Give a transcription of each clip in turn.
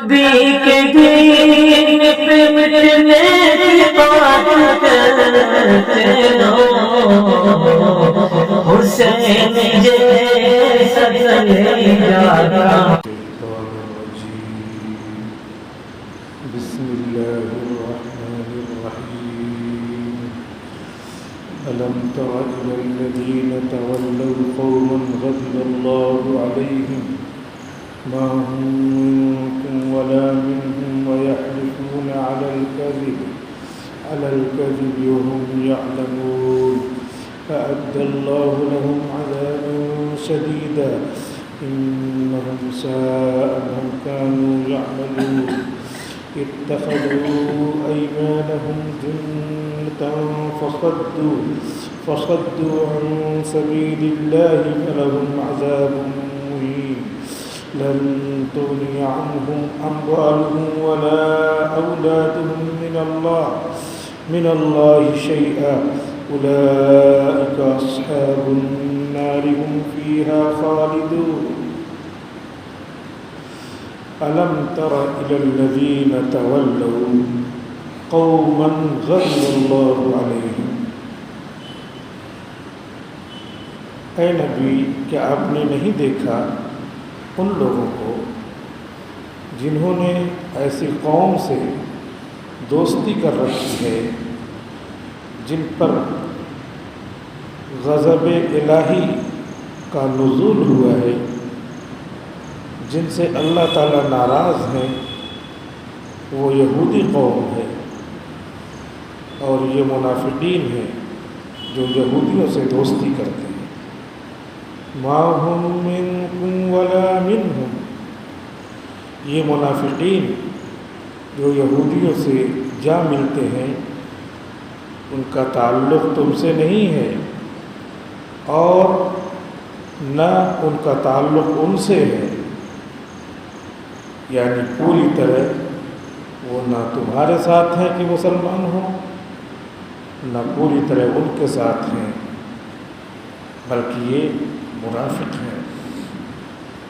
نبی کے دین پہ مٹنے کی بات کرتے رہو، حسین جیسا کلیجا۔ بسم الله الرحمن الرحيم. ألم تر إلى الذين تولوا قوما غضب الله عليهم ما هم منكم ولا منهم ويحلفون على الكذب وهم يعلمون أعد الله لهم عذابا شديدا إنهم ساء ما كانوا يعملون اتخذوا أيمانهم جنة فصدوا عن سبيل الله فلهم عذاب مهين لن تغني عنهم أموالهم ولا أولادهم من الله شيئا أولئك أصحاب النار هم فيها خالدون. ألم تر إلى الذين تولوا قوما غضب الله عليهم. اے نبی، کیا آپ نے نہیں دیکھا ان لوگوں کو جنہوں نے ایسی قوم سے دوستی کر رکھی ہے جن پر غضب الہی کا نزول ہوا ہے، جن سے اللہ تعالیٰ ناراض ہیں، وہ یہودی قوم ہے اور یہ منافقین ہیں جو یہودیوں سے دوستی کرتے ہیں۔ ما هم منکم ولا منہم، یہ منافقین جو یہودیوں سے جا ملتے ہیں ان کا تعلق تم سے نہیں ہے اور نہ ان کا تعلق ان سے ہے، یعنی پوری طرح وہ نہ تمہارے ساتھ ہیں کہ مسلمان ہوں، نہ پوری طرح ان کے ساتھ ہیں، بلکہ یہ منافق ہیں۔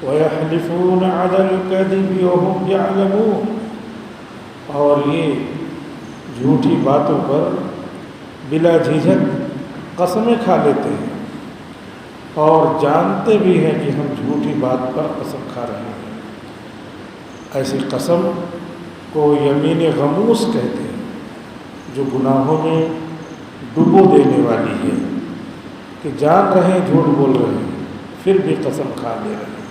وَيَحْلِفُونَ عَلَى الْكَذِبِ وَهُمْ يَعْلَمُونَ، اور یہ جھوٹی باتوں پر بلا جھجھک قسمیں کھا لیتے ہیں اور جانتے بھی ہیں کہ ہم جھوٹی بات پر قسم کھا رہے ہیں۔ ایسی قسم کو یمین غموس کہتے ہیں جو گناہوں میں ڈبو دینے والی ہے، کہ جان رہے ہیں جھوٹ بول رہے ہیں پھر بھی قسم کھا لے رہے ہیں۔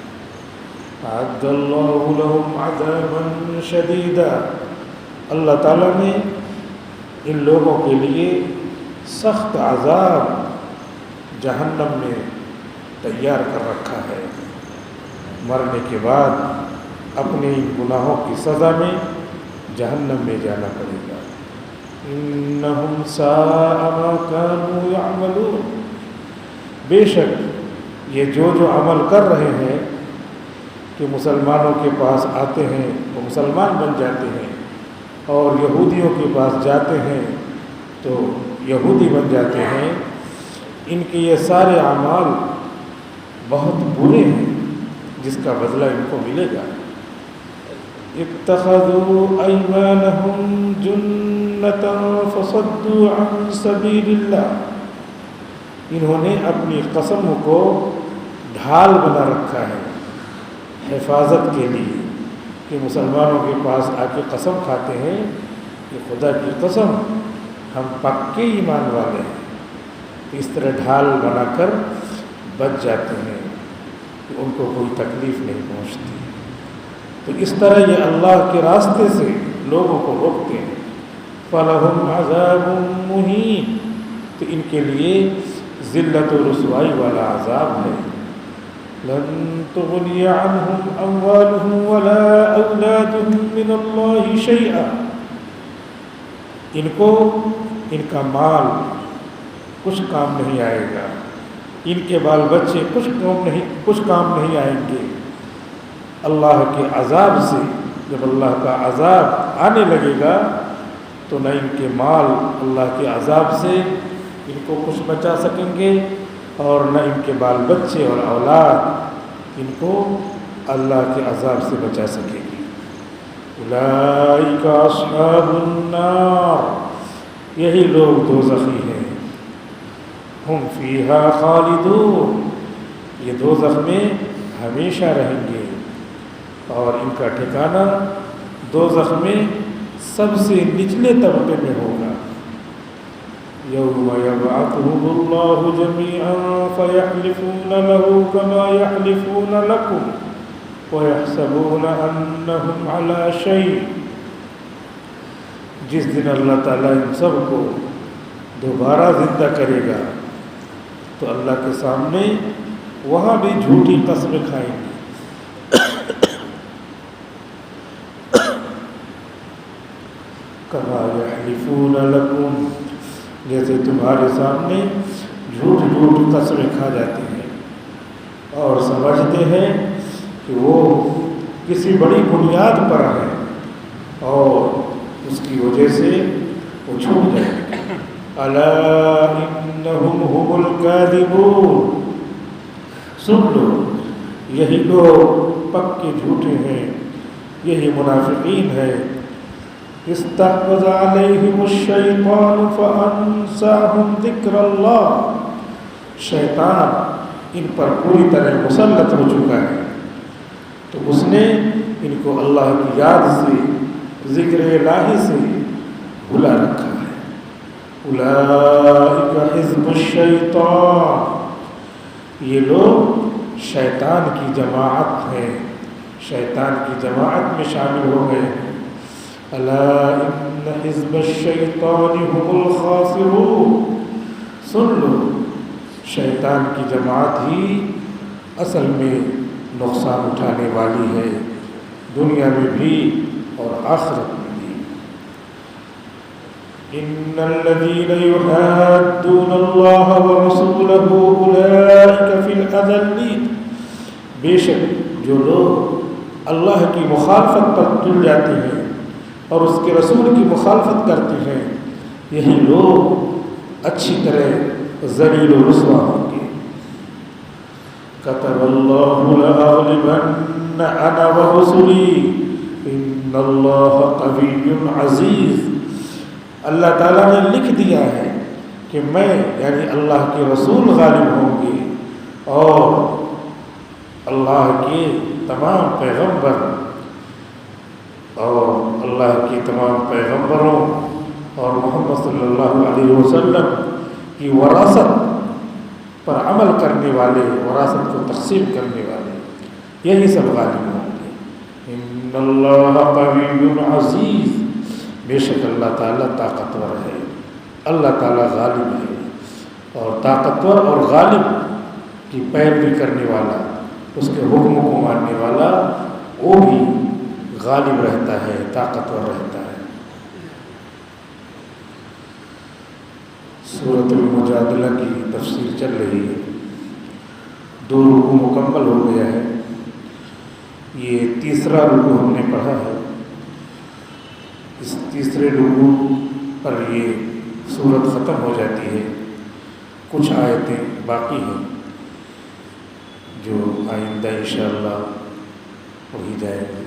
اعد اللہ لہم عذابا شدیدا، اللہ تعالیٰ نے ان لوگوں کے لیے سخت عذاب جہنم میں تیار کر رکھا ہے، مرنے کے بعد اپنے گناہوں کی سزا میں جہنم میں جانا پڑے گا۔ انہم ساء ما کانوا یعملون، بے شک یہ جو عمل کر رہے ہیں کہ مسلمانوں کے پاس آتے ہیں وہ مسلمان بن جاتے ہیں اور یہودیوں کے پاس جاتے ہیں تو یہودی بن جاتے ہیں، ان کے یہ سارے اعمال بہت برے ہیں جس کا بدلہ ان کو ملے گا۔ اتخذوا ایمانہم جنۃ فصدوا عن سبیل اللہ، انہوں نے اپنی قسموں کو ڈھال بنا رکھا ہے حفاظت کے لیے، کہ مسلمانوں کے پاس آ کے قسم کھاتے ہیں کہ خدا کی قسم ہم پکے ایمان والے ہیں، اس طرح ڈھال بنا کر بچ جاتے ہیں کہ ان کو کوئی تکلیف نہیں پہنچتی۔ تو اس طرح یہ اللہ کے راستے سے لوگوں کو روکتے ہیں۔ فَلَهُمْ عَذَابٌ مُّهِينٌ، تو ان کے لیے ذلت و رسوائی والا عذاب ہے۔ لَن تُغْنِيَ عَنْهُمْ أَمْوَالُهُمْ وَلَا أَوْلَادُهُمْ مِنَ اللَّهِ شَيْئًا، ان کو ان کا مال کچھ کام نہیں آئے گا، ان کے بال بچے کچھ کام نہیں آئیں گے اللہ کے عذاب سے۔ جب اللہ کا عذاب آنے لگے گا تو نہ ان کے مال اللہ کے عذاب سے ان کو کچھ بچا سکیں گے اور نہ ان کے بال بچے اور اولاد ان کو اللہ کے عذاب سے بچا سکے گی۔ اولئک اصحاب النار، یہی لوگ دوزخی ہیں، ہم فیہا خالدون، یہ دوزخ میں ہمیشہ رہیں گے، اور ان کا ٹھکانہ دوزخ میں سب سے نچلے طبقے میں ہوگا۔ یوم یبعثہم اللہ جمیعا فیحلفون لہ کما یحلفون لکم وَيَحْسَبُونَ أَنَّهُمْ عَلَى شَيْءٍ، جس دن اللہ تعالیٰ ان سب کو دوبارہ زندہ کرے گا تو اللہ کے سامنے وہاں بھی جھوٹی قسمیں کھائیں گے۔ کما یحلفون لکم، جیسے تمہارے سامنے جھوٹ قسمیں کھا جاتے ہیں اور سمجھتے ہیں کہ وہ کسی بڑی بنیاد پر ہے اور اس کی وجہ سے وہ چھوٹ جائے۔ الا انہم هم الکاذبون، سن لو یہی لوگ پکے جھوٹے ہیں، یہی منافقین ہے۔ استحوذ علیہم الشیطان فانساہم ذکر اللہ، شیطان ان پر پوری طرح مسلط ہو چکا ہے تو اس نے ان کو اللہ کی یاد سے، ذکر الہی سے بھلا رکھا ہے۔ اولئک حزب الشیطان، یہ لوگ شیطان کی جماعت ہیں، شیطان کی جماعت میں شامل ہو گئے ہیں۔ الا ان حزب الشیطان هم الخاسرون، سن لو شیطان کی جماعت ہی اصل میں نقصان اٹھانے والی ہے، دنیا میں بھی اور آخرت میں بھی۔ ان الذين يحادون الله ورسوله اولئك في الاذلين، بے شک جو لوگ اللہ کی مخالفت پر تل جاتے ہیں اور اس کے رسول کی مخالفت کرتے ہیں، یہی لوگ اچھی طرح ذلیل و رسوا ہوں گے۔ كتب الله لأغلبن أنا ورسلي إن الله قوي عزيز، اللہ تعالیٰ نے لکھ دیا ہے کہ میں یعنی اللہ کے رسول غالب ہوں گے اور اللہ کے تمام پیغمبر اور اللہ کے تمام پیغمبروں اور محمد صلی اللہ علیہ وسلم کی وراثت پر عمل کرنے والے، وراثت کو تقسیم کرنے والے، یہی سب غالب ہوں گے۔ ان اللہ قوی عزیز، بے شک اللہ تعالیٰ طاقتور ہے، اللہ تعالیٰ غالب ہے، اور طاقتور اور غالب کی پیروی کرنے والا، اس کے حکم کو ماننے والا، وہ بھی غالب رہتا ہے، طاقتور رہتا ہے۔ سورۃ المجادلہ کی تفسیر چل رہی ہے، 2 رکوع مکمل ہو گیا ہے، یہ تیسرا رکوع ہم نے پڑھا ہے۔ اس تیسرے رکوع پر یہ سورت ختم ہو جاتی ہے، کچھ آیتیں باقی ہیں جو آئندہ انشاءاللہ پڑھی جائیں گی۔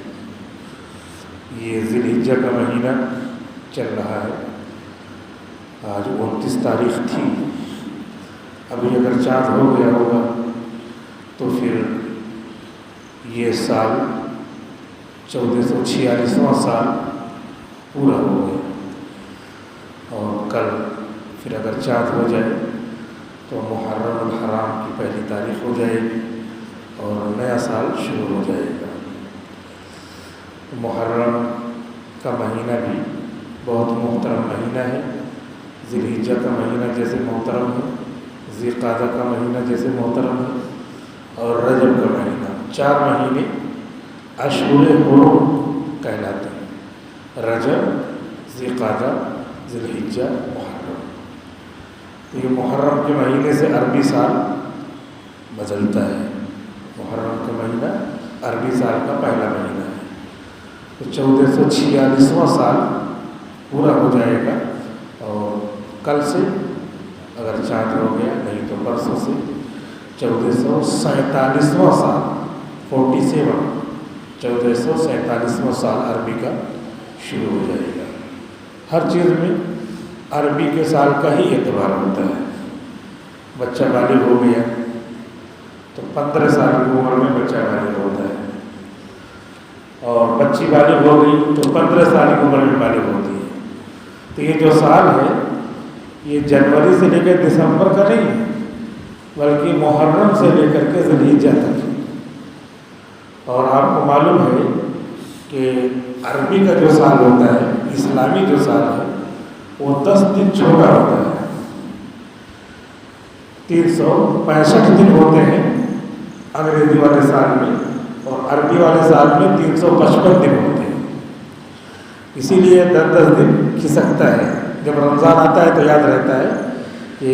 یہ ذی الحجہ کا مہینہ چل رہا ہے، آج 29 تاریخ تھی، ابھی اگر چاند ہو گیا ہوگا تو پھر یہ سال 1446واں سال پورا ہو گیا، اور کل پھر اگر چاند ہو جائے تو محرم الحرام کی پہلی تاریخ ہو جائے گی اور نیا سال شروع ہو جائے گا۔ محرم کا مہینہ بھی بہت محترم مہینہ ہے، ذی الحجہ کا مہینہ جیسے محترم ہے، ذی القعدہ کا مہینہ جیسے محترم ہے، اور رجب کا مہینہ، 4 مہینے اشہر حرم کہلاتے ہیں، رجب، ذی القعدہ، ذی الحجہ، محرم۔ تو یہ محرم کے مہینے سے عربی سال بدلتا ہے، محرم کا مہینہ عربی سال کا پہلا مہینہ ہے، تو 1446واں سال پورا ہو جائے گا، اور کل سے اگر چاند ہو گیا، نہیں تو پرسوں سے 1447واں سال 47 1447واں سال عربی کا شروع ہو جائے گا۔ ہر چیز میں عربی کے سال کا ہی اعتبار ہوتا ہے۔ بچہ بالغ ہو گیا تو 15 سال کی عمر میں بچہ بالغ ہوتا ہے، اور بچی بالغ ہو گئی تو 15 سال کی عمر میں بالغ ہوتی ہے۔ تو یہ جو سال ہے یہ جنوری سے لے کر دسمبر کا نہیں ہے، بلکہ محرم سے لے کر کے ذوالحجہ تک ہے۔ اور آپ کو معلوم ہے کہ عربی کا جو سال ہوتا ہے، اسلامی جو سال ہے، وہ 10 دن چھوٹا ہوتا ہے۔ 365 دن ہوتے ہیں انگریزی والے سال میں، اور عربی والے سال میں 355 دن ہوتے ہیں۔ اسی لیے 10 دن کھسکتا ہے۔ جب رمضان آتا ہے تو یاد رہتا ہے کہ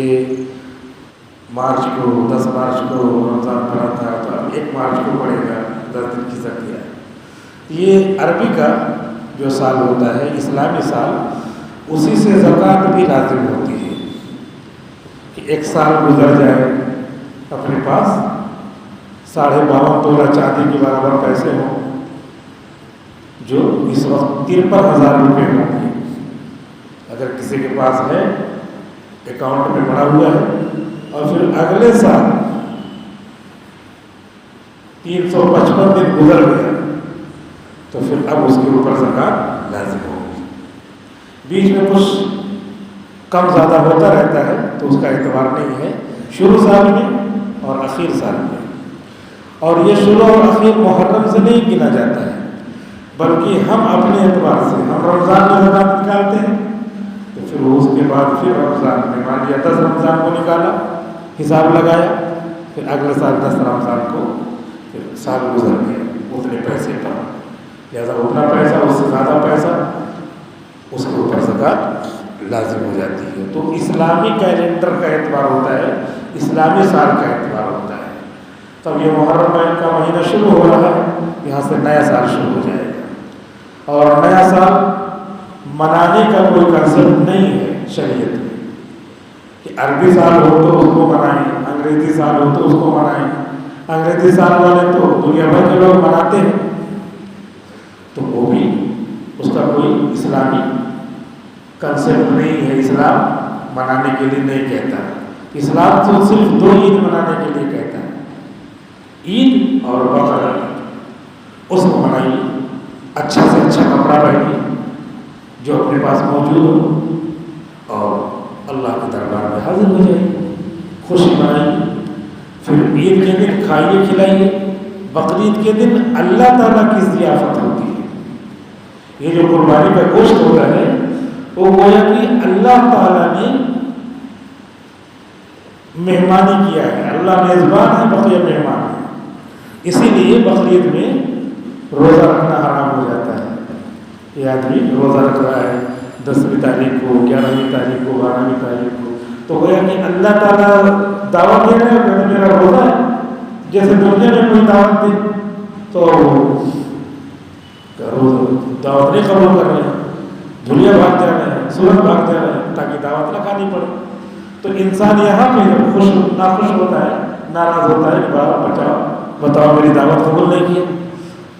مارچ کو 10 مارچ کو رمضان پڑا تھا، تو اب 1 مارچ کو پڑے گا، 10 دن کھسک گیا۔ یہ عربی کا جو سال ہوتا ہے، اسلامی سال، اسی سے زکوٰۃ بھی لازم ہوتی ہے کہ 1 سال گزر جائے اپنے پاس 52.5 تولہ چاندی کے برابر پیسے ہوں، جو اس وقت 53,000 روپے ہوں گے۔ اگر کسی کے پاس ہے، اکاؤنٹ میں پڑا ہوا ہے، اور پھر اگلے سال 355 دن گزر گیا، تو پھر اب اس کے اوپر زکوٰۃ لازم ہوگی۔ بیچ میں کچھ کم زیادہ ہوتا رہتا ہے تو اس کا اعتبار نہیں ہے، شروع سال میں اور اخیر سال میں۔ اور یہ شروع اور اخیر محرم سے نہیں گنا جاتا ہے، بلکہ ہم اپنے اعتبار سے، ہم رمضان میں زکوٰۃ نکالتے ہیں، تو پھر اس کے بعد پھر رمضان میں مان لیا 10 رمضان کو نکالا، حساب لگایا، پھر اگلے سال 10 رمضان کو پھر سال گزر گیا اتنے پیسے پر، لہٰذا اتنا پیسہ، اس سے زیادہ پیسہ، اس کے اوپر زکوٰۃ لازم ہو جاتی ہے۔ تو اسلامی کیلنڈر کا اعتبار ہوتا ہے، اسلامی سال کا اعتبار ہوتا ہے۔ تب یہ محرم کا مہینہ شروع ہو رہا ہے، یہاں سے نیا سال شروع ہو جائے گا۔ اور نیا سال منانے کا کوئی کنسپٹ نہیں ہے شریعت میں کہ عربی سال ہو تو اس کو منائیں، انگریزی سال ہو تو اس کو منائیں۔ انگریزی سال والے تو دنیا بھر کے لوگ مناتے ہیں، تو وہ بھی اس کا کوئی اسلامی کنسپٹ نہیں ہے۔ اسلام منانے کے لیے نہیں کہتا، اسلام تو صرف 2 عید منانے کے لیے کہتا ہے، عید اور بقرہ عید۔ اس کو منائیے، اچھا سے اچھا کپڑا پہنیے جو اپنے پاس موجود ہو، اور اللہ کے دربار میں حاضر ہو جائیے، خوشی منائیے۔ پھر عید کے دن کھائیے کھلائیے۔ بقرعید کے دن اللہ تعالیٰ کی ضیافت ہوتی ہے۔ یہ جو قربانی کا گوشت ہوتا ہے، وہ گویا کہ اللہ تعالیٰ نے مہمانی کیا ہے، اللہ میزبان ہے، بقیہ مہمان ہے۔ اسی لیے بقرعید میں روزہ رکھنا حرام ہو جاتا ہے۔ یہ آدمی روزہ رکھ رہا ہے 10ویں تاریخ کو، 11ویں تاریخ کو، 12ویں تاریخ کو، تو گویا کہ اللہ تعالیٰ دعوت دے رہے ہیں کہ میرا روزہ ہے۔ جیسے دنیا میں کوئی دعوت دی تو دعوت نہیں قبول کر رہے ہیں، دنیا بھاگ جا رہے ہیں، سورج بھاگ جا رہے ہیں تاکہ دعوت نہ کھانی پڑے۔ تو انسان یہاں پہ ناخوش ہوتا ہے، ناراض ہوتا ہے کہ بتاؤ میری دعوت قبول نہیں کی۔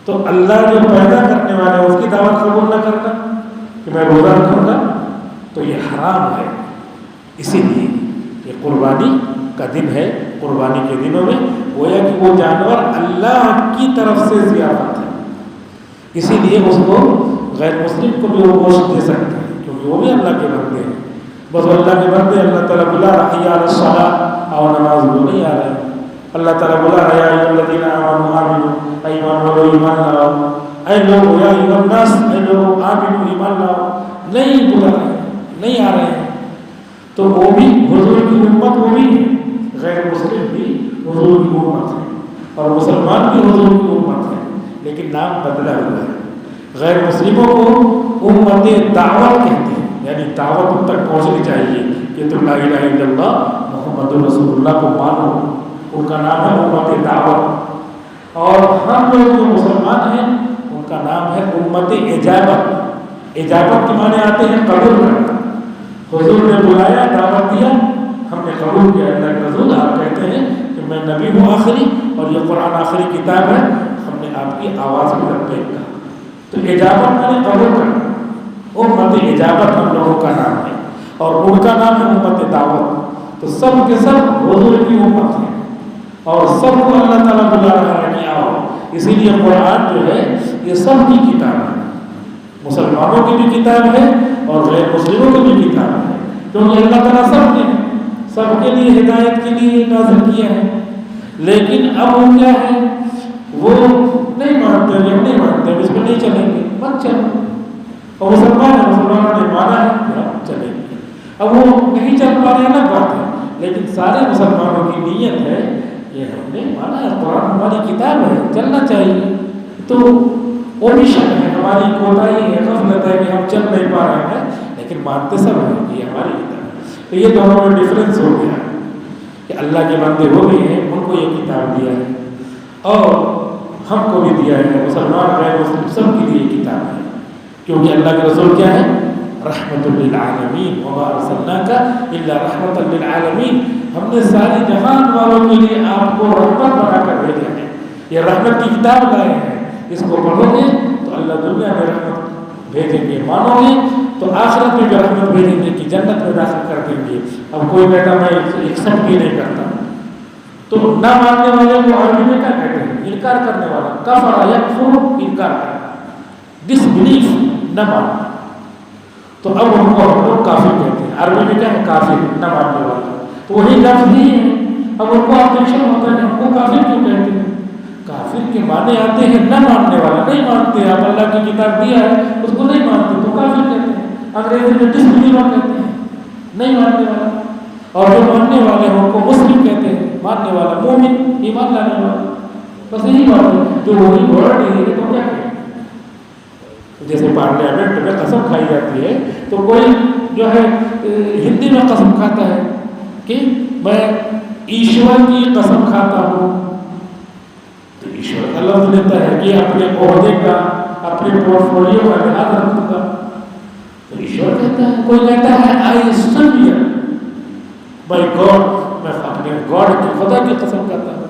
تو اللہ جو پیدا کرنے والے ہیں اس کی دعوت قبول نہ کرنا کہ میں روزہ رکھوں گا، تو یہ حرام ہے۔ اسی لیے یہ قربانی کا دن ہے۔ قربانی کے دنوں میں گویا کہ وہ جانور اللہ کی طرف سے ضیافت ہے، اسی لیے اس کو غیر مسلم کو بھی وہ گوشت دے سکتے ہیں، کیونکہ وہ بھی اللہ کے بندے ہیں۔ بس اللہ کے بندے، اللہ تعالیٰ بلا رہا حی علی الصلاۃ، اور نماز وہ نہیں آ رہے ہیں۔ اللہ تعالیٰ بلا رہا یا ایھا الذین آمنوا آمنوا، اے ایمان والو ایمان لاؤ، اے لوگ یا ایھا الناس، اے لوگ آمنوا ایمان لاؤ، نہیں بلا رہے ہیں، نہیں آ رہے ہیں۔ تو وہ بھی حضور کی امت، وہ بھی غیر مسلم بھی حضور کی امت ہے، اور مسلمان بھی حضور کی امت ہے، لیکن نام بدلا ہوا ہے۔ غیر مسلموں کو امت دعوت کہتے ہیں، یعنی دعوت ان تک پہنچنی چاہیے کہ تم لا الہ الا اللہ محمد رسول اللہ کو مانو، ان کا نام ہے امت دعوت۔ اور ہم لوگ جو مسلمان ہیں ان کا نام ہے امت اجابت۔ اجابت کے معنی آتے ہیں قبول کرنا۔ حضور نے بلایا، دعوت دیا، ہم نے قبول کیا۔ اللہ کے رسول آپ کہتے ہیں کہ میں نبی ہوں آخری، اور یہ قرآن آخری کتاب ہے، ہم نے آپ کی آواز میں لبیک کا. تو اجابت میں نے قبول کرنا. امت اجابت ہم لوگوں کا نام ہے اور ان کا نام ہے امت دعوت. تو سب کے سب حضور کی امت ہے اور سب کو اللہ تعالیٰ بلا رہا ہے کہ آؤ. اسی لیے قرآن جو ہے یہ سب کی کتاب ہے. مسلمانوں کی بھی کتاب ہے اور غیر مسلموں کی بھی کتاب ہے, کیونکہ اللہ تعالیٰ سب کے لیے ہدایت کے لیے نازل کیا ہے. لیکن اب وہ کیا ہے, وہ نہیں مانتے, جب نہیں مانتے اس پہ نہیں چلیں گے, مت چلو. اور مسلمانوں نے مانا ہے چلیں گے. اب وہ نہیں چل پا رہے نا بات ہے, لیکن سارے مسلمانوں کی نیت ہے کہ ہم نے مانا ہے, قرآن ہماری کتاب ہے, چلنا چاہیے. تو وہ بھی شک ہے, ہماری کوتاہی ہے, غفلت ہے کہ ہم چل نہیں پا رہے ہیں, لیکن مانتے سب ہیں کہ ہماری کتاب ہے. تو یہ دونوں میں ڈفرینس ہو گیا کہ اللہ کے بندے ہو گئے ہیں, ان کو یہ کتاب دیا ہے اور ہم کو بھی دیا ہے. مسلمان غیر مسلم سب کے لیے کتاب ہے, کیونکہ اللہ کے رسول کیا ہے, رحمت للعالمین, وما ارسلناک الا رحمت للعالمین. ہم نے ساری جہان والوں کے لیے آپ کو رحمت بنا کر بھیجا ہے. یہ رحمت کی کتاب لائے ہیں, اس کو پڑھو گے تو اللہ دنیا میں رحمت بھیجیں گے, مانو گے تو آخرت میں بھی رحمت بھیجیں گے کہ جنت میں داخل کر دیں گے. اب کوئی کہتا میں ایکسپٹ بھی نہیں کرتا, تو نہ ماننے والے کو عربی میں کیا کہتے ہیں, انکار کرنے والا. کفر یکفر, انکار کرنا, ڈس بلیف, نہ ماننا. تو اب ان کو ہم لوگ کافر کہتے ہیں. عربی میں کیا ہے, کافر, نہ ماننے والا. تو وہی لفظ نہیں ہے. اب ان کو آبجیکشن ہوتا ہے, ہم کو کافر کیوں کہتے ہیں؟ کافر کے معنی آتے ہیں نہ ماننے والا. نہیں مانتے, آپ اللہ کی کتاب دیا ہے اس کو نہیں مانتے تو کافر کہتے ہیں. انگریزی میں ڈس بلیور کہتے ہیں, نہیں ماننے والا. اور جو ماننے والے ہیں ان کو مسلم کہتے ہیں, ماننے والا, مومن, ایمان لانے والا. بس یہی بات ہے. جو وہی ورڈ ہے تو کیا کہیں, جیسے پارلیمنٹ میں قسم کھائی جاتی ہے تو کوئی جو ہے ہندی میں قسم کھاتا ہے کہ میں ایشور کی قسم کھاتا ہوں, تو ایشور کا لفظ لیتا ہے کہ اپنے عہدے کا, اپنے پورٹ فولیو کا لحاظ رکھوں گا, تو ایشور کہتا ہے. کوئی کہتا ہے آئی سویئر بائی گاڈ, میں اپنے گاڈ کی, خدا کی قسم کھاتا ہوں.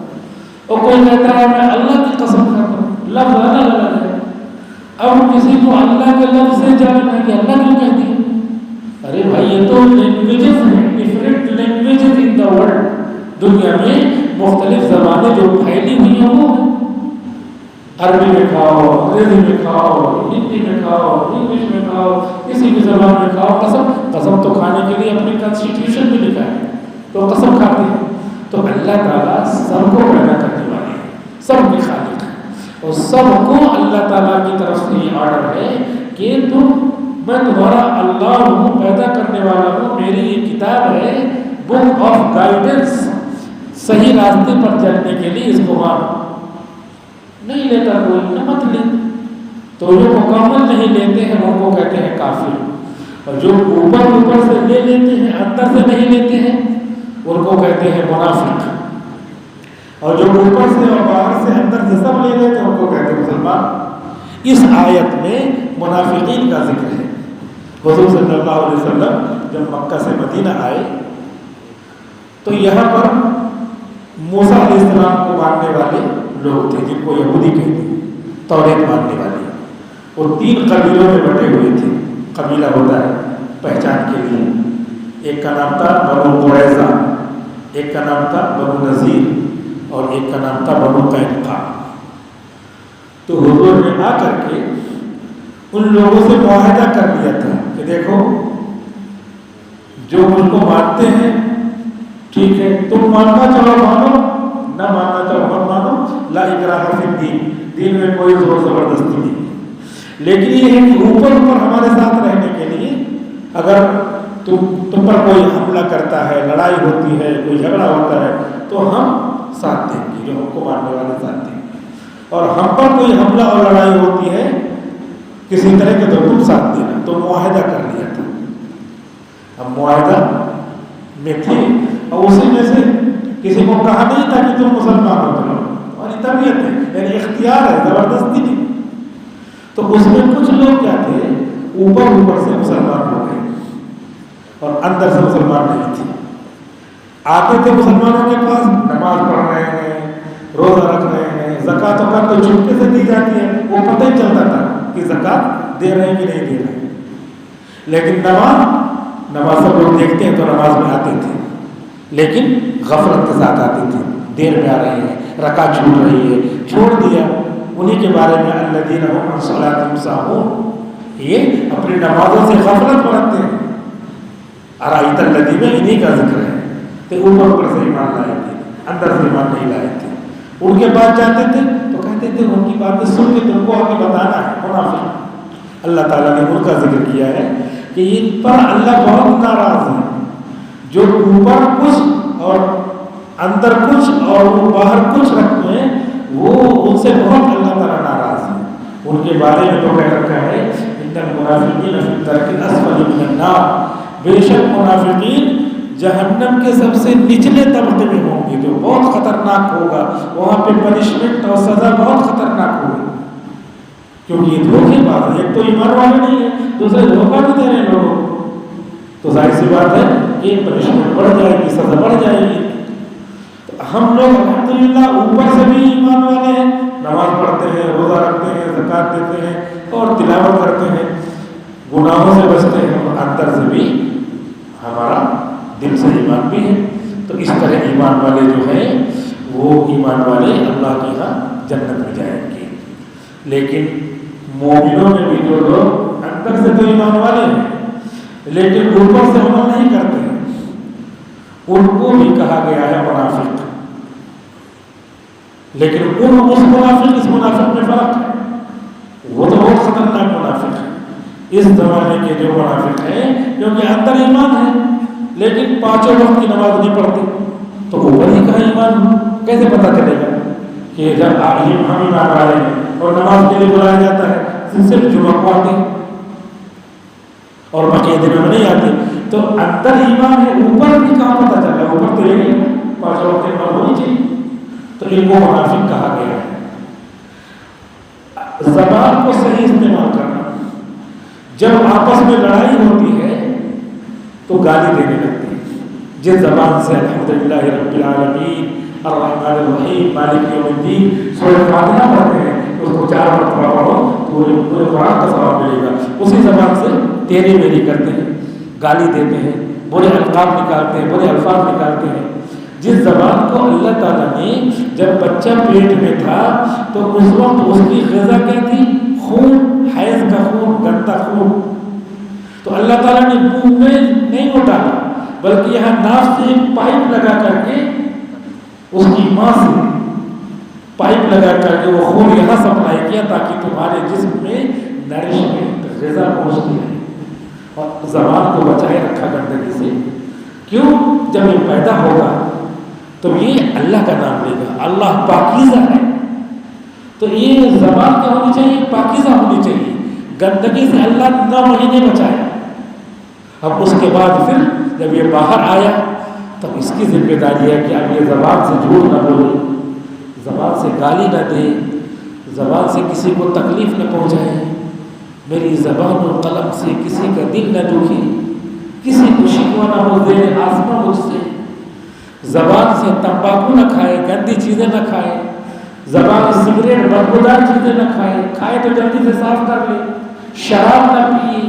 اور کوئی کہتا ہے میں اللہ کی قسم کھاتا ہوں. لفظ الگ الگ ہے. اب کسی کو اللہ کے لفظ سے جاننا ہے کہ اللہ کیوں کہتی ہے, ارے بھائی یہ تو لینگویجز ہیں, different languages in the world. دنیا میں مختلف زبانیں جو پھیلی ہوئی ہیں وہ عربی میں کھاؤ, انگریزی میں کھاؤ, ہندی میں کھاؤ, انگلش میں کھاؤ, کسی بھی زبان میں کھاؤ. قسم تو کھانے کے لیے اپنی کانسٹیٹیوشن میں لکھا ہے, تو قسم کھاتے ہیں. تو اللہ تعالیٰ سب کو پیدا کرنے والے ہیں, سب کی خالق ہے, اور سب کو اللہ تعالیٰ کی طرف سے یہ آرڈر ہے کہ میں تمہارا اللہ ہوں, پیدا کرنے والا ہوں. میری یہ کتاب ہے, بک آف گائیڈنس, صحیح راستے پر چلنے کے لیے اس کو مانو. نہیں لیتا کوئی, نہ مت لے. تو جو مکمل نہیں لیتے ہیں ان کو کہتے ہیں کافر, اور جو اوپر سے لے لیتے ہیں, اندر سے نہیں لیتے ہیں, ان کو کہتے ہیں منافق. اور جو اوپر سے اور باہر سے, اندر سے سب لے لیتے ہیں, ان کو کہتے ہیں مسلمان. اس آیت میں منافقین کا ذکر ہے. حضور صلی اللہ علیہ وسلم جب مکہ سے مدینہ آئے تو یہاں پر موسیٰ علیہ السلام کو ماننے والے لوگ تھے, جن کو یہودی کہتے ہیں, توریت ماننے والے. وہ 3 قبیلوں میں بٹے ہوئے تھے. قبیلہ ہوتا ہے پہچان کے لیے, ایک کا نام تھا بنو قریظہ, ایک کا نام تھا بنو نذیر, اور ایک کا نام تھا بنو قینقاع. تو حضور نے آ کر کے ان لوگوں سے معاہدہ کر لیا تھا کہ دیکھو جو مجھ کو مانتے ہیں ٹھیک ہے, تم ماننا چاہو مانو, نہ ماننا چاہو مت مانو. لا اکراہ فی الدین, دین میں کوئی زور زبردستی نہیں. لیکن یہ ہے کہ اوپر ہمارے ساتھ رہنے کے لیے اگر تم پر کوئی حملہ کرتا ہے, لڑائی ہوتی ہے, کوئی جھگڑا ہوتا ہے, تو ہم ساتھ دیں گے, جو ہم کو ماننے والے ساتھ دیں گے. اور ہم پر کوئی حملہ اور لڑائی ہوتی ہے کسی طرح کے, تو تم ساتھ دینا. تو معاہدہ کر لیا تھا. اب معاہدہ میں تھے, اور اسی میں سے کسی کو کہا نہیں تھا کہ تم مسلمان ہو جاؤ, اور یہ طبیعت ہے, یعنی اختیار ہے, زبردستی نہیں. تو اس میں کچھ لوگ کیا تھے, اوپر سے مسلمان ہو گئے اور اندر سے مسلمان نہیں تھے. آتے تھے مسلمانوں کے پاس, نماز پڑھ رہے ہیں, روزہ رکھ رہے ہیں, زکات وقت تو چپکے سے دی جاتی ہے، وہ پتہ ہی چلتا تھا کہ زکات دے رہے ہیں کہ نہیں دے رہے ہیں. لیکن نماز سب لوگ دیکھتے ہیں تو نماز میں آتے تھے، لیکن غفلت کے ساتھ آتے تھے، دیر میں آ رہے ہیں، رکعت چھوٹ رہی ہے، چھوڑ دیا. انہی کے بارے میں الذین هم عن صلاتهم ساہون، یہ اپنی نمازوں سے غفلت برتتے ہیں. ارائیت الذی میں انہی کا ذکر ہے. تو اوپر سے ایمان لائے تھے، اندر سے ایمان نہیں لائے تھے. ان کے بعد جاتے تھے تو کہتے تھے ان کی باتیں سن کے تم کو آگے بتانا ہے. منافق. اللہ تعالیٰ نے ان کا ذکر کیا ہے کہ ان پر اللہ بہت ناراض ہے، جو اوپر کچھ اور اندر کچھ اور وہ باہر کچھ رکھتے ہیں، وہ ان سے بہت اللہ تعالیٰ ناراض ہے. ان کے بارے میں تو کہہ رکھا ہے ان المنافقین فی الدرک الاسفل من النار، بے شک منافقین جہنم کے سب سے نچلے طبقے میں ہوں گے، جو بہت خطرناک ہوگا. وہاں پہ پنشمنٹ اور سزا بہت خطرناک ہوگی، کیونکہ یہ دھوکے باز ہے. ایک تو ایمان والے نہیں ہے، دوسرے دھوکہ بھی دے رہے ہیں لوگوں کو، تو ظاہر سی بات ہے کہ پنشمنٹ بڑھ جائے گی، سزا بڑھ جائے گی. ہم لوگ الحمدللہ اوپر سے بھی ایمان والے ہیں، نماز پڑھتے ہیں، روزہ رکھتے ہیں، زکات دیتے ہیں اور تلاوت کرتے ہیں، گناہوں سے بچتے ہیں، اور اندر سے بھی ہمارا دل سے ایمان بھی ہے. تو اس طرح ایمان والے جو ہیں وہ ایمان والے اللہ کے یہاں جنت میں جائیں گے. لیکن مومنوں میں بھی جو لوگ اندر سے تو ایمان والے ہیں لیکن اوپر سے عمل نہیں کرتے ہیں، ان کو بھی کہا گیا ہے منافق. لیکن اس منافق میں فرق ہے. وہ تو بہت خطرناک منافق ہے اس زمانے کے جو منافق ہیں، کیونکہ اندر ایمان ہے لیکن 5 وقت کی نماز نہیں پڑھتے. تو اوپر ہی کہاں ایمان؟ کیسے پتہ چلے گا کہ جب ہم ایمان والے ہیں اور نماز کے لیے بلایا جاتا ہے صرف جمعہ کو آتے ہیں اور باقی دنوں میں نہیں آتے؟ تو اندر ایمان ہے، اوپر بھی کہاں پتہ چل رہا ہے؟ اوپر تو یہی 5 وقت کی نماز ہونی چاہیے. تو ان کو منافق کہا گیا ہے. زبان کو صحیح استعمال کرنا. جب آپس میں لڑائی ہوتی ہے تو گالی دینے لگتے ہیں. جس زبان سے الحمدللہ رب العالمین الرحمن الرحیم مالک یوم الدین سورۃ فاتحہ پڑھتے ہیں، اس کو 4 مرتبہ پڑھو تو پورے قرآن کا ثواب ملے گا. اسی زبان سے تیری میری کرتے ہیں، گالی دیتے ہیں، برے القاب نکالتے ہیں، برے الفاظ نکالتے ہیں. جس زبان کو اللہ تعالیٰ نے جب بچہ پیٹ میں تھا تو اس وقت اس کی غذا کیا تھی؟ خون، حیض کا خون، گندا خون. تو اللہ تعالیٰ نے منہ میں نہیں وہ ڈالا بلکہ یہاں ناف سے ایک پائپ لگا کر کے اس کی ماں سے پائپ لگا کر کے وہ خون یہاں سپلائی کیا تاکہ تمہارے جسم میں نرشمنٹ غذا پہنچتی ہے اور زبان کو بچائے رکھا گندگی سے. کیوں؟ جب یہ پیدا ہوگا تو یہ اللہ کا نام لے گا. اللہ پاکیزہ ہے، تو یہ زبان کیا ہونی چاہیے؟ پاکیزہ ہونی چاہیے. گندگی سے اللہ 9 مہینے بچایا. اب اس کے بعد پھر جب یہ باہر آیا تب اس کی ذمہ داری ہے کہ اب یہ زبان سے جھوٹ نہ بولے، زبان سے گالی نہ دے، زبان سے کسی کو تکلیف نہ پہنچائے. میری زبان و قلم سے کسی کا دل نہ دکھے، کسی کو شکوہ نہ ہو دے آسمان مجھ سے. زبان سے تمباکو نہ کھائے، گندی چیزیں نہ کھائے، زبان سے سگریٹ بدبودار چیزیں نہ کھائے، کھائے تو جلدی سے صاف کر لے، شراب نہ پیے.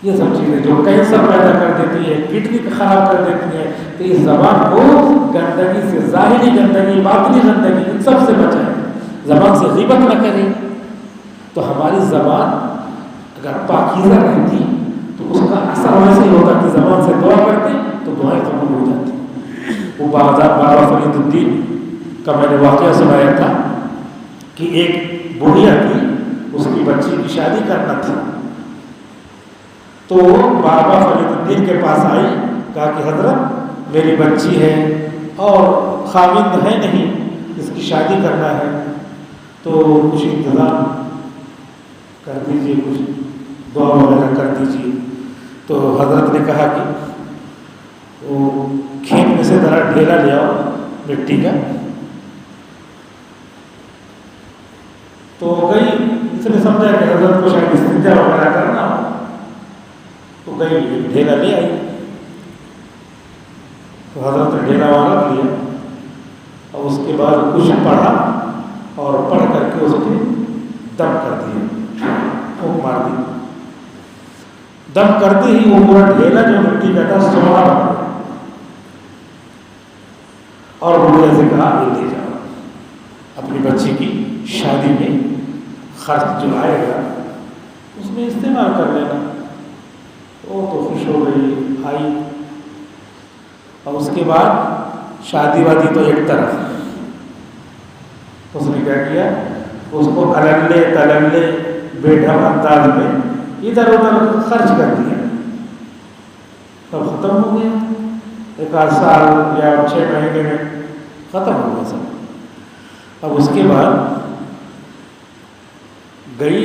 یہ سب چیزیں جو کینسر پیدا کر دیتی ہے، کڈنی خراب کر دیتی ہے. تو اس زبان کو گندگی سے، ظاہری گندگی، باطنی گندگی، ان سب سے بچائے. زبان سے غیبت نہ کرے. تو ہماری زبان اگر پاکیزہ رہتی تو اس کا اثر ویسے ہی ہوتا کہ زبان سے دعا کرتے تو دعائیں قبول ہو جاتی. وہ بابا فرید الدین کا میں نے واقعہ سنایا تھا کہ ایک بڑھیا تھی، اس کی بچی کی شادی کرنا تھا. تو بابا فرید الدین کے پاس آئی، کہا کہ حضرت میری بچی ہے اور خاوند ہے نہیں، اس کی شادی کرنا ہے تو کچھ انتظام کر دیجیے، کچھ دعا وغیرہ کر دیجیے. تو حضرت نے کہا کہ وہ کھیت میں سے ذرا ڈھیلا لے آؤ مٹی کا. تو گئی، اس نے سمجھا کہ حضرت کو شاید استنجا وغیرہ کرنا ہو، تو گئی ڈھیلا لے آئی. تو حضرت نے ڈھیلا وہاں رکھ لیا اور اس کے بعد کچھ پڑھا اور پڑھ کر کے اس نے دم کر دیا، پھونک مار دی۔ دم کرتے ہی وہ پورا ڈھیلا جو مٹی کا تھا سونا بن گیا، اور بڑھیا سے کہا یہ لے جاؤ، اپنی بچی کی شادی میں خرچ جو آئے گا اس میں استعمال کر لینا۔ وہ تو خوش ہو گئی، آئی، اور اس کے بعد شادی وادی تو ایک طرف، اس نے کیا کیا، اس کو اللے تللے بیڈھم انداز میں ادھر ادھر خرچ کر دیا۔ سب ختم ہو گیا، ایک آدھ سال یا 6 مہینے میں ختم ہو گیا سب۔ اب اس کے بعد گئی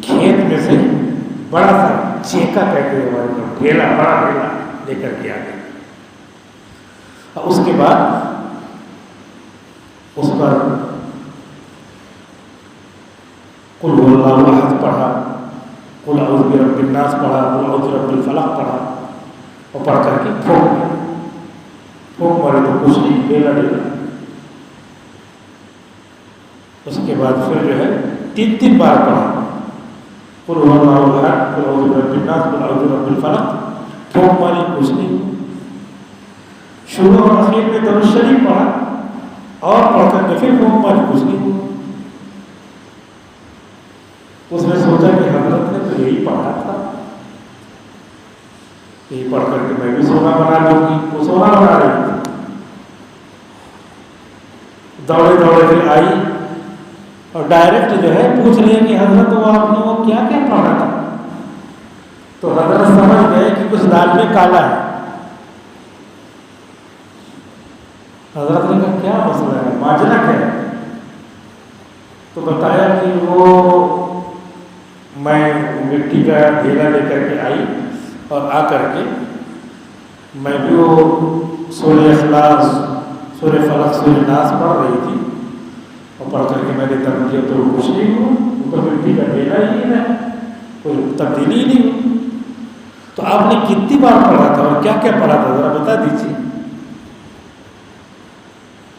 کھیت میں سے بڑا سا چیکا کہتے ہیں ہمارے کو، ڈھیلا، بڑا ڈھیلا لے کر کے آ گئی۔ اس کے بعد اس پر قل هو اللہ احد پڑھا، قل اعوذ برب الناس پڑھا، قل اعوذ برب الفلق پڑھا، اور پڑھ کر کے پھونک دیا۔ پھونک مارے تو کچھ نہیں، ڈھیلا ڈھیلا۔ اس کے بعد پھر جو ہے 3 بار پڑھا، قل هو اللہ احد، قل اعوذ برب الناس، قل اعوذ برب الفلق، پھونک ماری کچھ نہیں۔ شروع اور اخیر میں درود شریف پڑھا اور پڑھ کر کے پھر پھونک ماری کچھ نہیں ہوا۔ اس نے سوچا کہ حضرت نے تو یہی پڑھا تھا، یہی پڑھ کر کے میں بھی سونا بنا لوں گی۔ وہ سونا بنا رہی تھی، دوڑے دوڑے پھر آئی اور ڈائریکٹ جو ہے پوچھ رہی ہے کہ حضرت وہ آپ نے وہ کیا کیا پڑھا تھا؟ تو حضرت سمجھ گئے کہ کچھ دال میں کالا ہے۔ حضرت نے کہا کیا مسئلہ ہے، ماجرا کیا ہے؟ تو بتایا کہ وہ میں مٹی کا ڈھیلا لے کر کے آئی اور آ کر کے میں بھی وہ سورہ اخلاص، سورہ فلق، سورہ ناس پڑھ رہی تھی، اور پڑھ کر کے میں نے دم کیا تو کچھ نہیں ہوا، وہ تو مٹی کا ڈھیلا ہی ہے، کوئی تبدیلی ہی نہیں ہوئی۔ تو آپ نے کتنی بار پڑھا تھا اور کیا کیا پڑھا تھا ذرا بتا دیجیے۔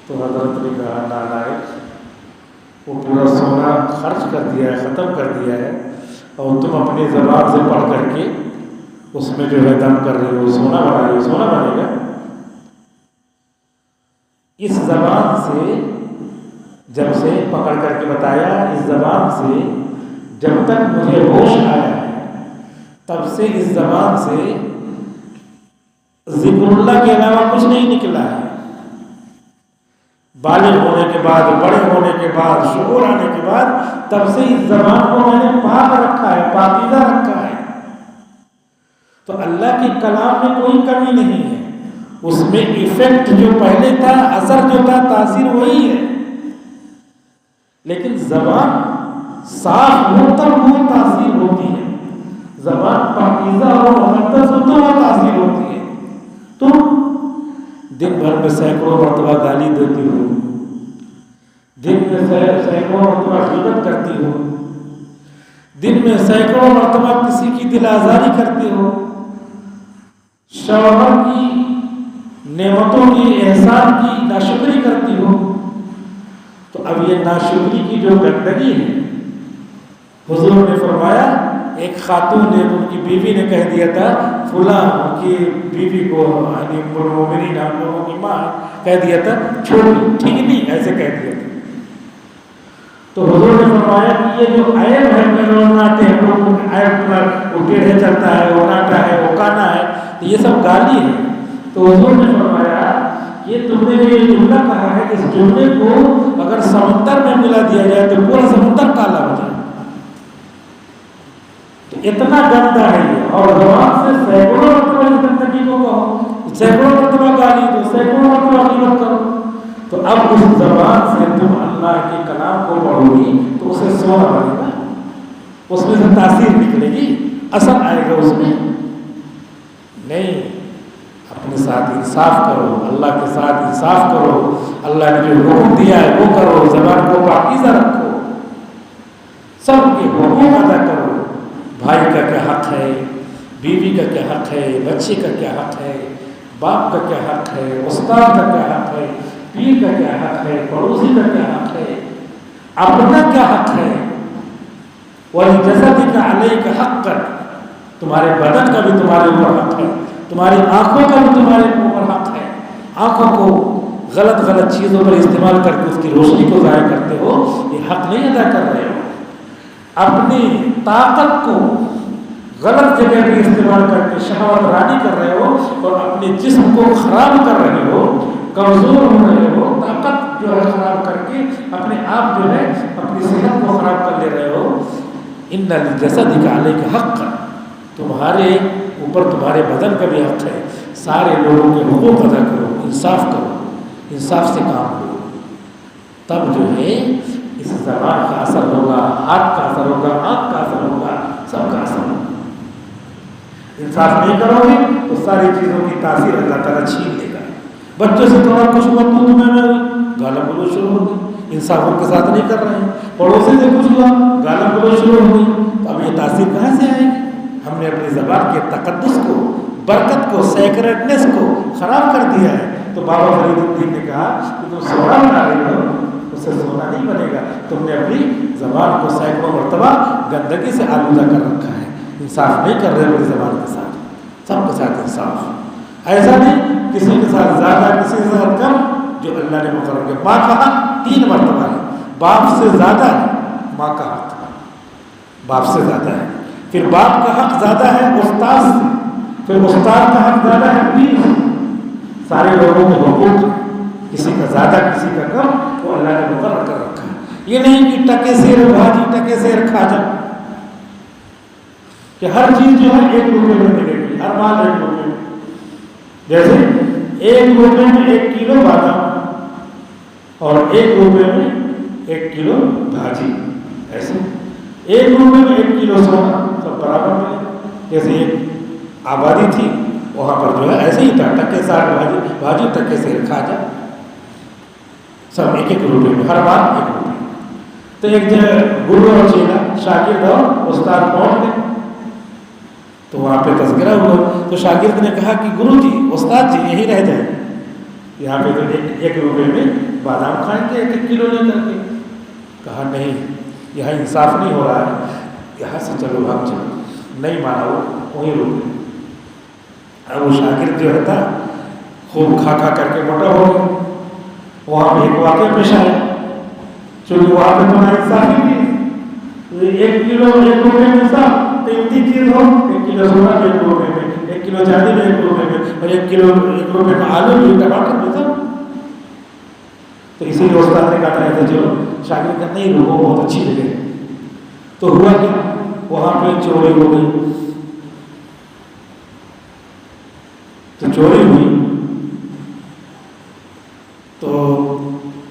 تو حضرت نے کہا نالائق، وہ پورا سونا خرچ کر دیا ہے، ختم کر دیا ہے، اور تم اپنی زبان سے پڑھ کر کے اس میں جو ہے دم کر رہی ہو، سونا بنا رہی ہو، سونا بنے گا۔ اس زبان سے جب سے پکڑ کر کے بتایا، اس زبان سے جب تک مجھے ہوش آیا ہے تب سے اس زبان سے ذکر اللہ کے علاوہ کچھ نہیں نکلا ہے۔ بالغ ہونے کے بعد، بڑے ہونے کے بعد، شعور آنے کے بعد، تب سے اس زبان کو میں نے پاک رکھا ہے، پاکیزہ رکھا ہے۔ تو اللہ کے کلام میں کوئی کمی نہیں ہے، اس میں ایفیکٹ جو پہلے تھا، اثر جو تھا، تاثیر وہی ہے، لیکن زبان صاف ہو تب وہ تاثیر ہوتی ہے، زبان پاکیزہ اور مقدس ہو تو وہ تاثیر ہوتی ہے۔ تم دن بھر میں سینکڑوں مرتبہ گالی دیتی ہو، دن میں سینکڑوں مرتبہ غیبت کرتی ہو، دن میں سینکڑوں مرتبہ کسی کی دل آزاری کرتی ہو، شوہر کی نعمتوں کی، احسان کی ناشکری کرتی ہو، تو اب یہ ناشکری کی جو گندگی ہے، حضور نے فرمایا ایک خاتون نے، ان کی بیوی نے کہہ دیا تھا فلاں، ان کی بیوی کو یعنی مومنین ہم لوگوں کی ماں کہہ دیا تھا چھوٹی، ٹھیک نہیں، ایسے کہہ دیا تھا۔ تو حضور نے فرمایا کہ یہ جو عیب ہے میں رونا ہے، عیب وہ ٹیڑھے چلتا ہے، وہ ناٹا ہے، وہ کانا ہے، تو یہ سب گالی ہے۔ تو حضور نے فرمایا یہ تم نے جو جملہ کہا ہے، اس جملے کو اگر سمندر میں ملا دیا جائے تو پورا سمندر کالا ہو جائے، اتنا گندا ہے یہ۔ اور زبان سے سینکڑوں مرتبہ اس گندگی کو کہو، سینکڑوں مرتبہ گالی دو، سینکڑوں مرتبہ غیبت کرو، تو اب اس زبان سے تم اللہ کے کلام کو پڑھو گی تو اسے سونا بنے گا، اس میں سے تاثیر نکلے گی، اثر آئے گا اس میں۔ نہیں، اپنے ساتھ انصاف کرو، اللہ کے ساتھ انصاف کرو، اللہ نے جو حکم دیا ہے وہ کرو، زبان کو پاکیزہ رکھو، سب کے حقوق ادا کرو، بھائی کا کیا حق ہے، بیوی کا کیا حق ہے، بچے کا کیا حق ہے، باپ کا کیا حق ہے، استاد کا کیا حق ہے، پیر کا کیا حق ہے، پڑوسی کا کیا حق ہے، اپنا کیا حق ہے؟ وَلِجَسَدِكَ عَلَيْكَ حَقًّا، تمہارے بدن کا بھی تمہارے اوپر حق ہے، تمہاری آنکھوں کا بھی تمہارے اوپر حق ہے۔ آنکھوں کو غلط چیزوں پر استعمال کر کے اس کی روشنی کو ضائع کرتے ہو، یہ حق نہیں ادا کر رہے ہو۔ اپنی طاقت کو غلط جگہ پہ استعمال کر کے شہوت رانی کر رہے ہو اور اپنے جسم کو خراب کر رہے ہو، کمزور ہو رہے ہو، طاقت جو ہے خراب کر کے اپنے آپ جو ہے اپنی صحت کو خراب کر لے رہے ہو۔ ان لجسدک علیک حقا، تمہارے اوپر تمہارے بدن کا بھی حق ہے، سارے لوگوں کے حقوق ادا کرو، انصاف کرو، انصاف سے کام لو، تب جو ہے اس زبان کا اثر ہوگا، ہاتھ کا اثر ہوگا، آنکھ کا اثر ہوگا، سب کا اثر ہوگا۔ انصاف نہیں کرو گے تو ساری چیزوں کی تاثیر اللہ تعالیٰ چھین لے گا۔ بچوں سے تھوڑا کچھ ہوا تو تمہیں گالا گلوچ شروع ہو گئی، انصاف ان کے ساتھ نہیں کر رہے ہیں۔ پڑوسی سے کچھ ہوا، گالا گلوچ شروع ہو گئی، تو اب یہ تاثیر کہاں سے آئے گی؟ ہم نے اپنی زبان کے تقدس کو، برکت کو، سیکرٹنس کو خراب کر دیا ہے۔ تو بابا فرید الدین نے کہا کہ تم سونا بنا رہی ہو، اس سے سونا نہیں بنے گا، تم نے اپنی زبان کو سینکڑوں مرتبہ گندگی سے آلودہ کر رکھا ہے، انصاف نہیں کر رہے اپنی زبان کے ساتھ، سب کے ساتھ انصاف، ایسا نہیں کسی کے ساتھ زیادہ کسی کے ساتھ کم، جو اللہ نے مقرر کیا۔ ماں کا حق 3 مرتبہ ہے، باپ سے زیادہ ہے ماں کا حق، باپ سے زیادہ ہے، پھر باپ کا حق زیادہ ہے استاد سے، پھر استاد کا حق زیادہ ہے پیر سے، سارے لوگوں کے حقوق، کسی کا زیادہ کسی کا کم، وہ اللہ نے مقرر کر رکھا ہے۔ یہ نہیں کہ ٹکے سیر بھاجی ٹکے سیر کھاجا، کہ ہر چیز جو ہے 1 روپے میں ملے گی، ہر مال 1 روپے میں، جیسے 1 روپے میں 1 کلو بادام اور 1 روپے میں 1 کلو بھاجی، ایسے 1 روپے میں 1 کلو سونا، سب برابر ملے۔ جیسے ایک آبادی تھی وہاں پر جو ہے ایسے ہی تھا، ٹکے سار بھاجی ٹکے سیر کھاجا، سب 1 روپے میں، ہر بات 1 روپے۔ تو ایک جگہ گرو اور چیلا، شاگرد اور استاد پہنچ گئے، تو وہاں پہ تذکرہ ہوا، تو شاگرد نے کہا کہ گرو جی، استاد جی یہیں رہ جائیں، یہاں پہ تو 1 روپے میں بادام کھائیں گے 1 کلو لے کر کے۔ کہا نہیں، یہاں انصاف نہیں ہو رہا ہے، یہاں سے چلو بھاگ چلو، نہیں مانا وہ وہیں رک گئے۔ اب وہ شاگرد جو ہے تھا خوب کھا کر کے موٹا ہو گیا۔ وہاں پہ ایک واقعہ پیش آیا، چونکہ وہاں پہ تمہاری انصافی تھی، 1 کلو 1 روپے میں صاف قیمتی چیز ہو، 1 کلو سونا 1 روپے میں، 1 کلو چاندی میں 1 روپے میں، اور 1 کلو 1 روپے میں آلو بھی، ٹماٹر بھی، سب۔ تو اسی لیے استاد نے کہا تھا چلو، شاگرد کا نہیں لوگوں بہت اچھی جگہ۔ تو ہوا کہ وہاں پہ چوری ہو گئی، تو چوری ہوئی تو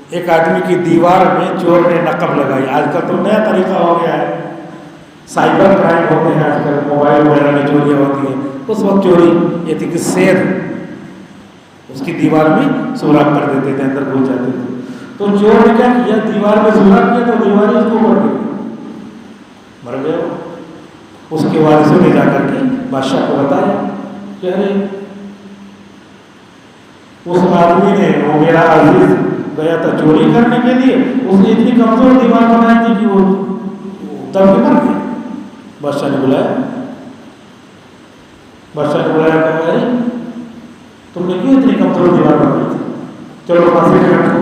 ایک آدمی کی دیوار میں چور نے نقب لگائی۔ آج کل تو نیا طریقہ ہو گیا ہے، سائبر کرائم ہوتے ہیں آج کل، موبائل وغیرہ میں چوریاں ہوتی ہیں۔ اس وقت چوری یہ تھی کہ سیر اس کی دیوار میں سوراخ کر دیتے تھے، اندر گھس جاتے تھے۔ تو چور نے کیا کیا، دیوار میں سوراخ کیا تو دیوار اس کو مر گئی، مر گیا۔ اس کے وارثوں نے جا کر کے بادشاہ کو بتایا کہ ارے اس آدمی نے، وہ میرا عزیز گیا تھا چوری کرنے کے لیے، اس نے اتنی کمزور دیوار بنائی تھی کہ وہ دب کے مر گیا۔ بادشاہ نے بلایا، کہا ارے تم نے کیوں اتنی کمزور دیوار بنائی تھی، چلو پھانسی پہ رکھو۔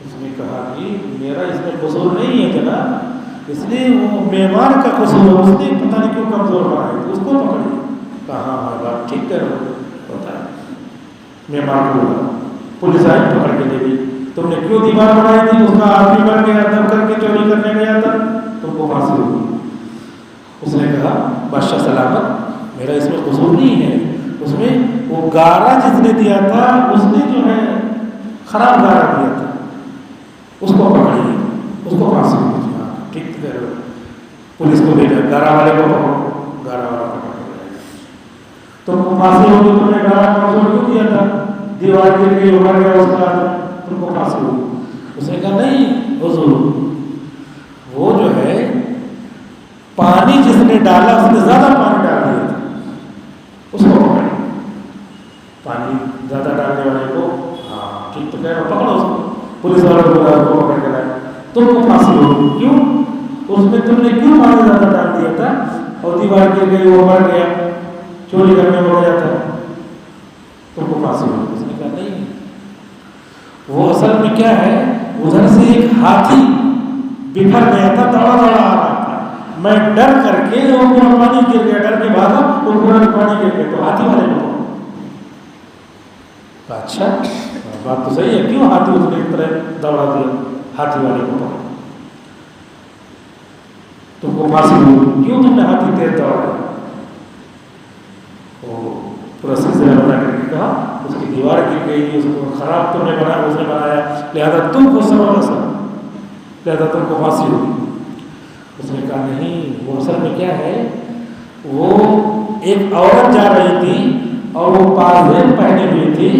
اس نے کہا کہ میرا اس میں قصور نہیں ہے جناب، اس لیے وہ معمار کا قصور ہے، اس نے پتہ نہیں کیوں کمزور بنائی تھی، اس کو پکڑی۔ کہا ہاں بات ٹھیک کر رہے ہو، بتا معمار کو بولا، پولیس آئی پکڑ کے لے گئی، تم نے کیوں دیوار بنائی تھی، اس کا آدمی مر گیا، دب کر کے چوری کرنے گیا تھا، تم کو پھانسی ہوگی۔ اس نے کہا بادشاہ سلامت، میرا اس میں قصور نہیں ہے، اس میں وہ گارا جس نے دیا تھا اس نے جو ہے خراب گارا دیا تھا، اس کو پکڑیے، اس کو پھانسی ہوگی۔ ٹھیک کہہ رہے ہو، پولیس کو بھیجا، گارا والے کو پکڑو، گارا والا پکڑ کے تم کو پھانسی ہوگی، تم نے گارا کمزور کیوں دیا تھا، دیوار کے لیے ابھر گیا اس کا، تم کو پھانسی ہوگی۔ اس نے کہا نہیں حضور، وہ جو ہے پانی جس نے ڈالا اس نے زیادہ پانی ڈال دیا تھا، اس کو پکڑے، پانی زیادہ ڈالنے والے کو، ہاں ٹھیک تو کہہ رہا، پکڑو اس کو۔ پولیس والوں کو پکڑ کے تم کو پھانسی ہوگی. کیوں؟ اس میں تم نے کیوں پانی زیادہ ڈال دیا تھا اور دیوار گر گئی, وہ مر گیا, چوری کرنے میں ہو گیا تھا, تم کو پھانسی ہوگی. اس نے کہا نہیں, وہ اصل میں کیا ہے, ادھر سے ایک ہاتھی بکھر گیا تھا, دوڑا دوڑا آ رہا تھا, میں ڈر کر کے وہ پورا پانی گر گیا, ڈر کے بھاگا وہ پورا پانی گر گیا, تو ہاتھی والے کو اچھا بات تو صحیح ہے, کیوں ہاتھی اس نے اس طرح دوڑا دیا ہاتھی والے کو, تم کو پھانسی ہوئی, کیوں تم نے ہاتھی تیز دوڑا؟ وہ پورا سلسلہ بنا کر کے کہا اس کی دیوار گر گئی, اس کو خراب تم نے بنایا, اس نے بنایا, لہذا تم کو سبب اثر, لہذا تم کو پھانسی ہوئی. اس نے کہا نہیں, وہ اصل میں کیا ہے, وہ ایک عورت جا رہی تھی اور وہ پازیب پہنے ہوئی تھی,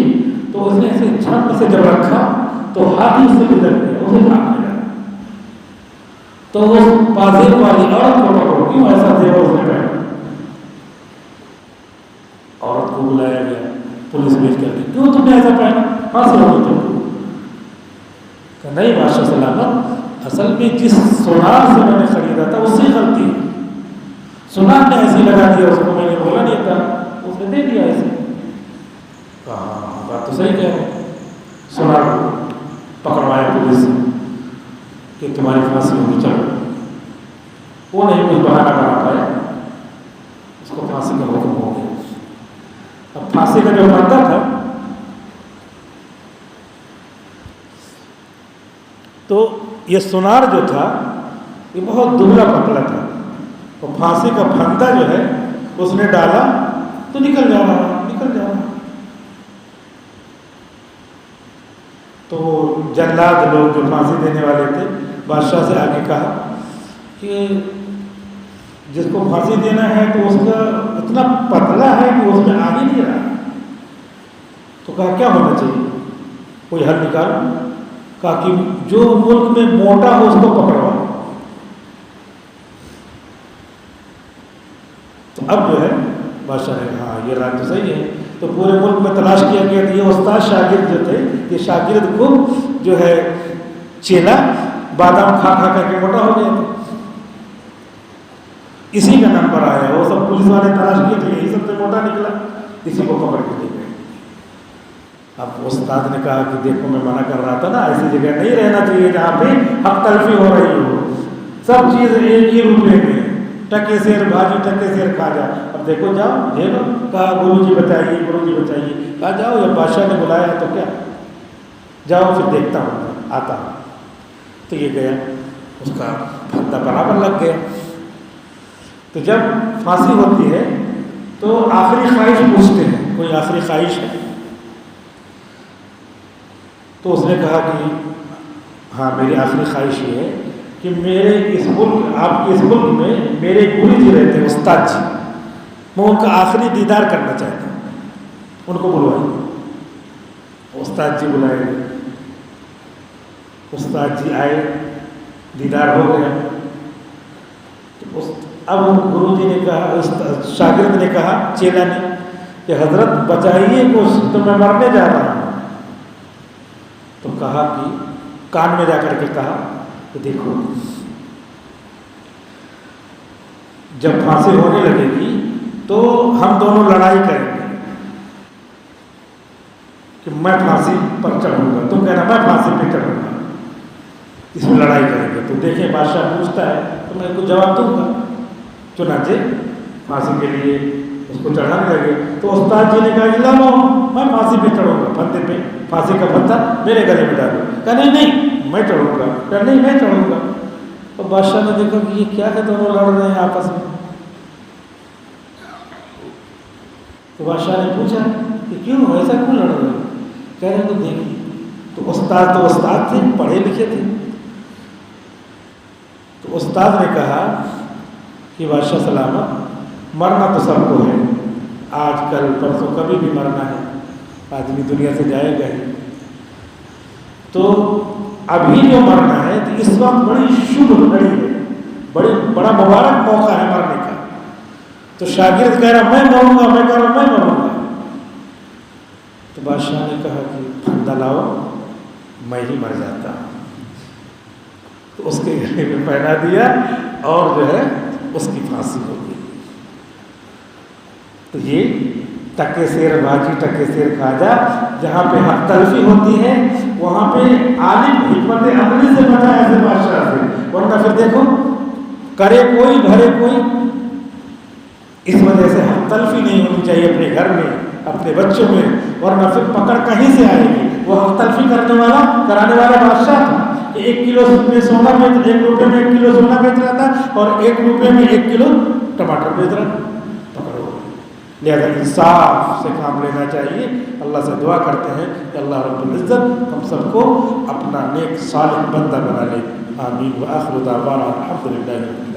تو اس نے اسے جھٹ سے جب رکھا تو ہاتھی اس سے گزر گیا, اسے بھاگنے لگا, تو اس پازیب والی عورت کو پکڑو, کیوں ایسا زیور اس نے پہنا؟ عورت کو بلایا گیا پولیس بھیج کر کے, کیوں تم نے ایسا پہنا, پھانسی ہوگی تم کو. کہ نہیں بادشاہ سلامت, اصل میں جس سونار سے میں نے خریدا تھا اس سے غلطی ہے, سونار نے ایسے لگا دیا اس کو, میں نے بولا نہیں تھا, اس نے دے دیا ایسے. بات تو صحیح کہہ رہے ہیں. سونار کو پکڑوایا پولیس کہ تمہاری پھانسی ہوگی, چلو. وہ نہیں کچھ بہانہ بنا پایا, اس کو پھانسی کا حکم ہو گیا. اب پھانسی کا جو بندہ تھا تو یہ سونار جو تھا یہ بہت دبلا پتلا تھا, اور پھانسی کا پھندا جو ہے اس نے ڈالا تو نکل جا رہا. تو جلاد لوگ جو پھانسی دینے والے تھے بادشاہ سے آگے کہا کہ جس کو پھانسی دینا ہے تو اس کا اتنا پتلا ہے کہ اس میں آگے نہیں رہا. تو کہا کیا ہونا چاہیے, کوئی حل نکالو. کہا کہ جو ملک میں موٹا ہو اس کو پکڑوا. تو اب جو ہے بادشاہ نے کہا ہاں یہ رات تو صحیح ہے. تو پورے ملک میں تلاش کیا گیا کہ یہ استاد شاگرد جو تھے, یہ شاگرد کو جو ہے چیلا بادام کھا کھا کر کے موٹا ہو گیا تھا, اسی کا نمبر آیا. وہ سب پولیس والے تلاش کیے تھے, یہی سب سے موٹا نکلا, اسی کو پکڑ کے لے گئے. اب استاد نے کہا کہ دیکھو میں منع کر رہا تھا نا, ایسی جگہ نہیں رہنا چاہیے جہاں پہ حق تلفی ہو رہی ہو, سب چیز ایک ہی روپے میں, ٹکے سیر بھاجی ٹکے سیر کھا جا. اب دیکھو جاؤ جھیلو. کہا گرو جی بتائیے, گرو جی بتائیے. کہا جاؤ, جب بادشاہ نے بلایا تو کیا, جاؤ پھر دیکھتا ہوں آتا ہوں. تو یہ گیا, اس کا پھندا برابر لگ گیا. تو جب پھانسی ہوتی ہے تو آخری خواہش پوچھتے ہیں, کوئی آخری خواہش ہے؟ تو اس نے کہا کہ ہاں میری آخری خواہش یہ ہے کہ میرے اس ملک, آپ کے اس ملک میں میرے گرو جی رہتے ہیں استاد جی, میں ان کا آخری دیدار کرنا چاہتا ہوں, ان کو بلوائیے. استاد جی بلائے گئے, استاد جی آئے, دیدار ہو گیا. اب گرو جی نے کہا, شاگرد نے کہا چیلا نے کہ حضرت بچائیے کچھ, تو میں مرنے جا رہا ہوں. تو کہا کہ کان میں جا کر کے کہا کہ دیکھو جب پھانسی ہونے لگے گی تو ہم دونوں لڑائی کریں گے کہ میں پھانسی پر چڑھوں گا, تم کہنا میں پھانسی پہ چڑھوں گا, اس میں لڑائی کریں گے. تو دیکھیں بادشاہ پوچھتا ہے تو میں کو جواب دوں گا. چنانچہ پھانسی کے لیے اس کو چڑھانے لگے. تو استاد جی نے کہا کہ لاؤ میں پھانسی پہ چڑھوں گا, پھندے پہ پھانسی کا پھندا میرے گلے میں ڈالو. کہا نہیں میں چڑھوں گا. کہا نہیں میں چڑھوں گا. تو بادشاہ نے دیکھا کہ یہ کیا ہے, دونوں لڑ رہے ہیں آپس میں. تو بادشاہ نے پوچھا کہ کیوں ایسا کیوں لڑ رہے ہیں؟ کہہ رہے تو دیکھیے, تو استاد تھے, پڑھے لکھے تھے. تو استاد نے کہا کہ بادشاہ سلامت, مرنا تو سب کو ہے, آج کل پرسوں کبھی بھی مرنا ہے, آدمی دنیا سے جائے گا ہی. تو ابھی جو مرنا ہے تو اس وقت بڑی شبھ گھڑی ہے, بڑا مبارک موقع ہے مرنے کا. تو شاگرد کہہ رہا میں مروں گا, میں کہہ رہا میں مروں گا. تو بادشاہ نے کہا کہ پھندا لاؤ, میں ہی مر جاتا ہوں. تو اس کے گلے میں پہنا دیا اور جو ہے اس کی پھانسی ہو گئی۔ تو یہ ٹکے سیر باجی ٹکے سیر خواجہ، جہاں پہ حق تلفی ہوتی ہے وہاں پہ عالم حکمت عملی سے بچا ایسے بادشاہ سے، ورنہ پھر دیکھو کرے کوئی بھرے کوئی۔ اس وجہ سے حق تلفی نہیں ہونی چاہیے اپنے گھر میں، اپنے بچوں میں، ورنہ پھر پکڑ کہیں سے آئے گی۔ وہ حق تلفی کرانے والا بادشاہ تھا کہ 1 کلو میں سونا بیچ، 1 روپے میں 1 کلو سونا بیچ رہا تھا اور 1 روپے میں 1 کلو ٹماٹر بیچ رہا، پکڑو۔ لہذا انصاف سے کام لینا چاہیے۔ اللہ سے دعا کرتے ہیں کہ اللہ رب العزت ہم سب کو اپنا نیک صالح بندہ بنا لے۔ آمین۔ وآخر دعوانا الحمدللہ۔